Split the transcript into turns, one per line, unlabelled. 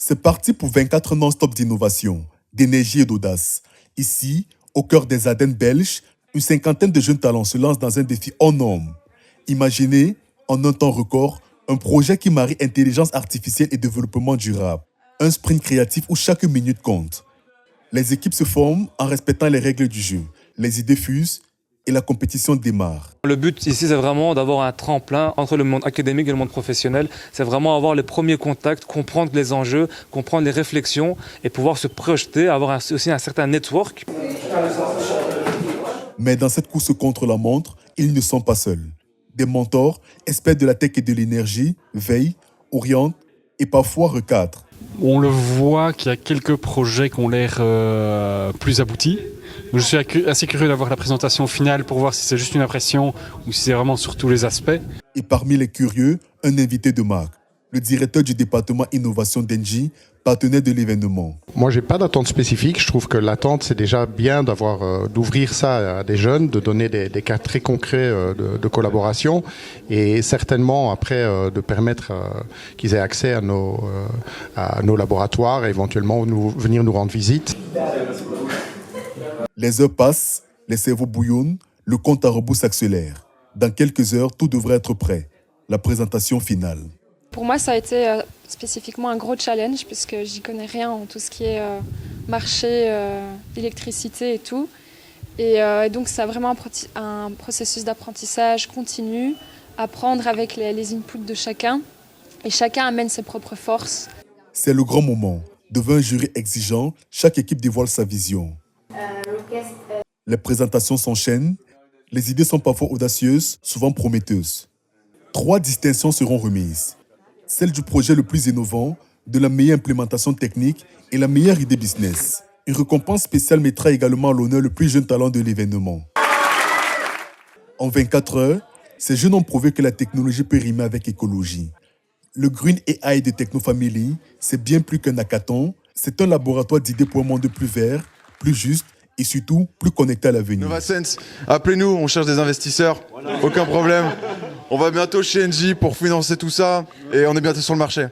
C'est parti pour 24 non-stop d'innovation, d'énergie et d'audace. Ici, au cœur des Ardennes belges, une cinquantaine de jeunes talents se lancent dans un défi hors norme. Imaginez, en un temps record, un projet qui marie intelligence artificielle et développement durable. Un sprint créatif où chaque minute compte. Les équipes se forment en respectant les règles du jeu. Les idées fusent et la compétition démarre.
Le but ici, c'est vraiment d'avoir un tremplin entre le monde académique et le monde professionnel. C'est vraiment avoir les premiers contacts, comprendre les enjeux, comprendre les réflexions et pouvoir se projeter, avoir aussi un certain network.
Mais dans cette course contre la montre, ils ne sont pas seuls. Des mentors, experts de la tech et de l'énergie, veillent, orientent et parfois recadrent.
On le voit qu'il y a quelques projets qui ont l'air plus aboutis. Je suis assez curieux d'avoir la présentation finale pour voir si c'est juste une impression ou si c'est vraiment sur tous les aspects.
Et parmi les curieux, un invité de marque, le directeur du département innovation d'Engie, partenaire de l'événement.
Moi, j'ai pas d'attente spécifique. Je trouve que l'attente, c'est déjà bien d'ouvrir ça à des jeunes, de donner des cas très concrets de collaboration et certainement après de permettre qu'ils aient accès à nos laboratoires et éventuellement venir nous rendre visite.
Les heures passent, les cerveaux bouillonnent, le compte à rebours s'accélère. Dans quelques heures, tout devrait être prêt. La présentation finale.
Pour moi, ça a été spécifiquement un gros challenge puisque j'y connais rien en tout ce qui est marché, électricité et tout. Et donc, c'est vraiment un processus d'apprentissage continu, apprendre avec les inputs de chacun. Et chacun amène ses propres forces.
C'est le grand moment. Devant un jury exigeant, chaque équipe dévoile sa vision. Les présentations s'enchaînent. Les idées sont parfois audacieuses, souvent prometteuses. 3 distinctions seront remises. Celle du projet le plus innovant, de la meilleure implémentation technique et la meilleure idée business. Une récompense spéciale mettra également à l'honneur le plus jeune talent de l'événement. En 24 heures, ces jeunes ont prouvé que la technologie peut rimer avec écologie. Le Green AI de Technofamily, c'est bien plus qu'un hackathon. C'est un laboratoire d'idées pour un monde plus vert, plus juste et surtout plus connecté à l'avenir.
Novasense, appelez-nous, on cherche des investisseurs, aucun problème. On va bientôt chez Engie pour financer tout ça et on est bientôt sur le marché.